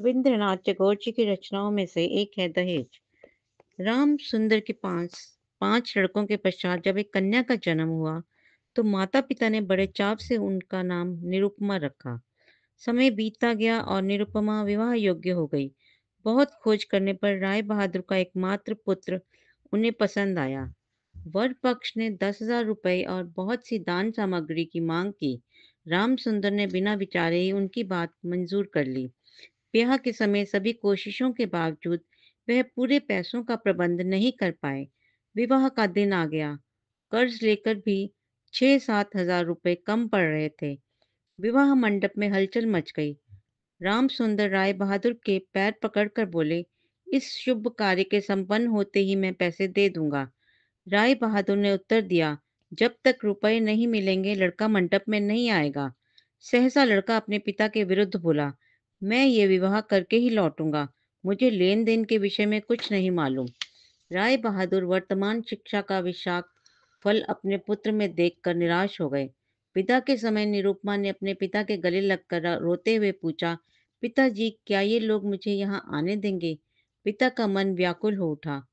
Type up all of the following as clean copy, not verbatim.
रविंद्रनाथ टैगोर जी की रचनाओं में से एक है दहेज। राम सुंदर के पास 5 लड़कों के पश्चात जब एक कन्या का जन्म हुआ, तो माता-पिता ने बड़े चाव से उनका नाम निरुपमा रखा। समय बीतता गया और निरुपमा विवाह योग्य हो गई। बहुत खोज करने पर राय बहादुर का एकमात्र पुत्र उन्हें पसंद आया। वर पक्ष ने 10,000 रुपए और बहुत सी दान सामग्री की मांग की। राम सुंदर ने बिना विचारे ही उनकी बात मंजूर कर ली। ब्याह के समय सभी कोशिशों के बावजूद वह पूरे पैसों का प्रबंध नहीं कर पाए। विवाह का दिन आ गया। कर्ज लेकर भी 6-7 हजार रुपए कम पड़ रहे थे। विवाह मंडप में हलचल मच गई। राम सुंदर राय बहादुर के पैर पकड़कर बोले, इस शुभ कार्य के संपन्न होते ही मैं पैसे दे दूंगा। राय बहादुर ने उत्तर दिया, जब तक रुपए नहीं मिलेंगे लड़का मंडप में नहीं आएगा। सहसा लड़का अपने पिता के विरुद्ध बोला, मैं ये विवाह करके ही लौटूंगा। मुझे लेन देन के विषय में कुछ नहीं मालूम। राय बहादुर वर्तमान शिक्षा का विषाक्त फल अपने पुत्र में देखकर निराश हो गए। पिता के समय निरुपमा ने अपने पिता के गले लगकर रोते हुए पूछा, पिताजी क्या ये लोग मुझे यहाँ आने देंगे? पिता का मन व्याकुल हो उठा।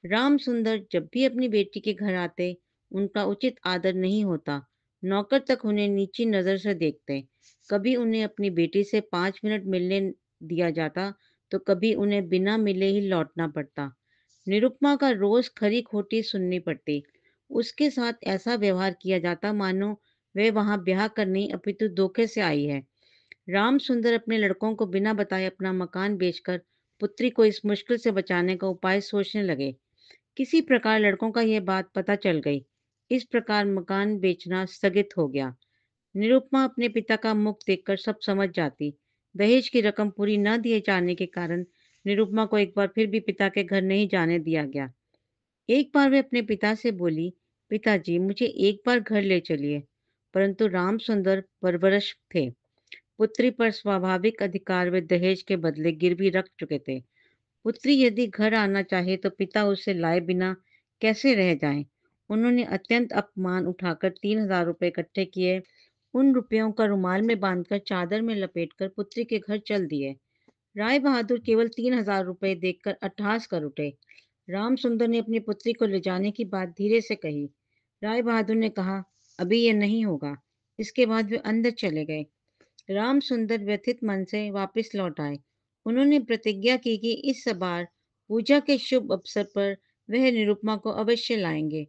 राम सुंदर जब भी अपनी बेटी के घर आते, उनका उचित आदर नहीं होता। नौकर तक उन्हें नीची नजर से देखते। कभी उन्हें अपनी बेटी से 5 मिनट मिलने दिया जाता, तो कभी उन्हें बिना मिले ही लौटना पड़ता। निरुपमा का रोज खरी खोटी सुननी पड़ती। उसके साथ ऐसा व्यवहार किया जाता मानो वह वहां ब्याह करने अपितु धोखे से आई है। राम सुंदर अपने लड़कों को बिना बताए अपना मकान बेचकर पुत्री को इस मुश्किल से बचाने का उपाय सोचने लगे। किसी प्रकार लड़कों का यह बात पता चल गई। इस प्रकार मकान बेचना स्थगित हो गया। निरुपमा अपने पिता का मुख देखकर सब समझ जाती। दहेज की रकम पूरी न दिए जाने के कारण निरुपमा को एक बार फिर भी पिता के घर नहीं जाने दिया गया। एक बार वे अपने पिता से बोली, पिताजी मुझे एक बार घर ले चलिए। परंतु राम सुंदर परवरिश थे। पुत्री पर स्वाभाविक अधिकार वे दहेज के बदले गिरवी रख चुके थे। पुत्री यदि घर आना चाहे तो पिता उसे लाए बिना कैसे रह जाएं? उन्होंने अत्यंत अपमान उठाकर 3,000 रुपए इकट्ठे किए। उन रुपयों का रुमाल में बांधकर चादर में लपेटकर पुत्री के घर चल दिए। राय बहादुर केवल 3,000 रुपए देखकर अट्टहास कर उठे। राम सुंदर ने अपनी पुत्री को ले जाने की बात धीरे से कही। राय बहादुर ने कहा, अभी यह नहीं होगा। इसके बाद वे अंदर चले गए। राम सुंदर व्यथित मन से वापस लौट आए। उन्होंने प्रतिज्ञा की कि इस बार पूजा के शुभ अवसर पर वह निरुपमा को अवश्य लाएंगे।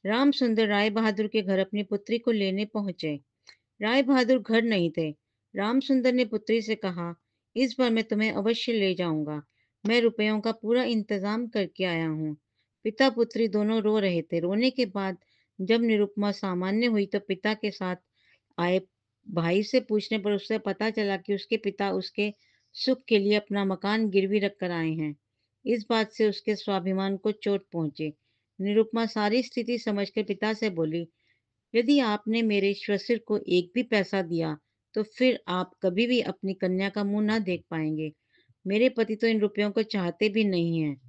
राम सुंदर राय बहादुर के घर अपनी पुत्री को लेने पहुंचे। राय बहादुर घर नहीं थे। राम सुंदर ने पुत्री से कहा, इस बार मैं तुम्हें अवश्य ले जाऊंगा। मैं रुपयों का पूरा इंतजाम करके आया हूँ। पिता पुत्री दोनों रो रहे थे। रोने के बाद जब निरुपमा सामान्य हुई तो पिता के साथ आए भाई से पूछने पर उससे पता चला कि उसके पिता उसके सुख के लिए अपना मकान गिरवी रखकर आए हैं। इस बात से उसके स्वाभिमान को चोट पहुंची। निरुपमा सारी स्थिति समझकर पिता से बोली, यदि आपने मेरे श्वशुर को एक भी पैसा दिया तो फिर आप कभी भी अपनी कन्या का मुंह ना देख पाएंगे। मेरे पति तो इन रुपयों को चाहते भी नहीं हैं।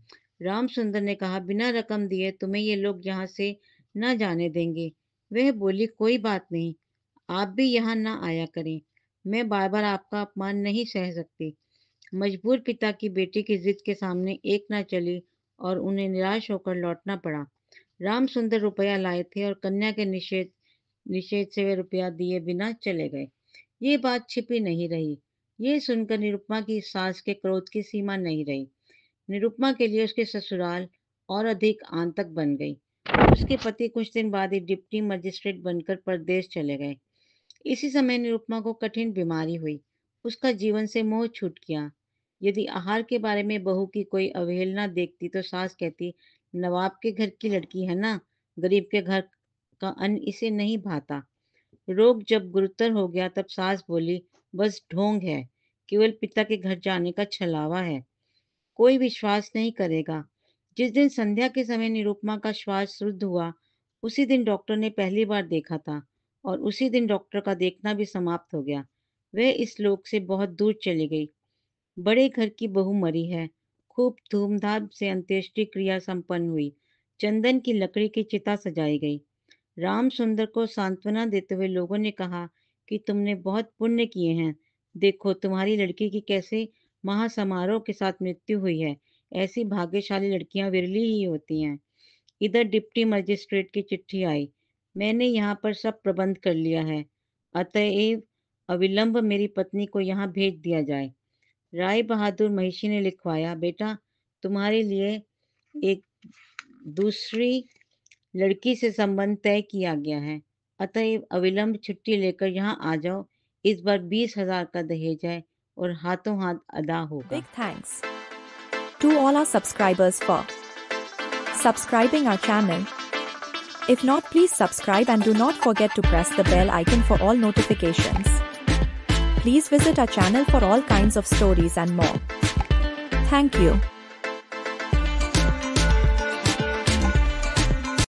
राम सुंदर ने कहा, बिना रकम दिए तुम्हें ये लोग यहाँ से न जाने देंगे। वह बोली, कोई बात नहीं, आप भी यहाँ ना आया करें। मैं बार बार आपका अपमान नहीं सह सकती। मजबूर पिता की बेटी की जिद के सामने एक ना चली और उन्हें निराश होकर लौटना पड़ा। राम सुंदर रुपया लाए थे और कन्या के निषेध निषेध से वे रुपया दिए बिना चले गए। ये बात छिपी नहीं रही। ये सुनकर निरुपमा की सास के क्रोध की सीमा नहीं रही। निरुपमा के लिए उसके ससुराल और अधिक आंतक बन गई। उसके पति कुछ दिन बाद ही डिप्टी मजिस्ट्रेट बनकर परदेश चले गए। इसी समय निरुपमा को कठिन बीमारी हुई। उसका जीवन से मोह छूट गया। यदि आहार के बारे में बहू की कोई अवहेलना देखती तो सास कहती, नवाब के घर की लड़की है ना, गरीब के घर का अन्न इसे नहीं भाता। रोग जब गुरुतर हो गया तब सास बोली, बस ढोंग है, केवल पिता के घर जाने का छलावा है, कोई विश्वास नहीं करेगा। जिस दिन संध्या के समय निरुपमा का श्वास शुद्ध हुआ, उसी दिन डॉक्टर ने पहली बार देखा था और उसी दिन डॉक्टर का देखना भी समाप्त हो गया। वह इस लोक से बहुत दूर चली गई। बड़े घर की बहू मरी है। खूब धूमधाम से अंत्येष्टि क्रिया संपन्न हुई। चंदन की लकड़ी की चिता सजाई गई। राम सुंदर को सांत्वना देते हुए लोगों ने कहा कि तुमने बहुत पुण्य किए हैं। देखो तुम्हारी लड़की की कैसे महासमारोह के साथ मृत्यु हुई है। ऐसी भाग्यशाली लड़कियां विरली ही होती हैं। इधर डिप्टी मजिस्ट्रेट की चिट्ठी आई। मैंने यहाँ पर सब प्रबंध कर लिया है, अतएव अविलंब मेरी पत्नी को यहाँ भेज दिया जाए। राय बहादुर महिषी ने लिखवाया, बेटा तुम्हारे लिए एक दूसरी लड़की से संबंध तय किया गया है, अतएव अविलंब छुट्टी लेकर यहाँ आ जाओ। इस बार 20,000 का दहेज है और हाथों हाथ अदा होगा। Big thanks to all our subscribers for subscribing our channel. If not, please subscribe and do not forget to press the bell icon for all notifications. Please visit our channel for all kinds of stories and more. Thank you.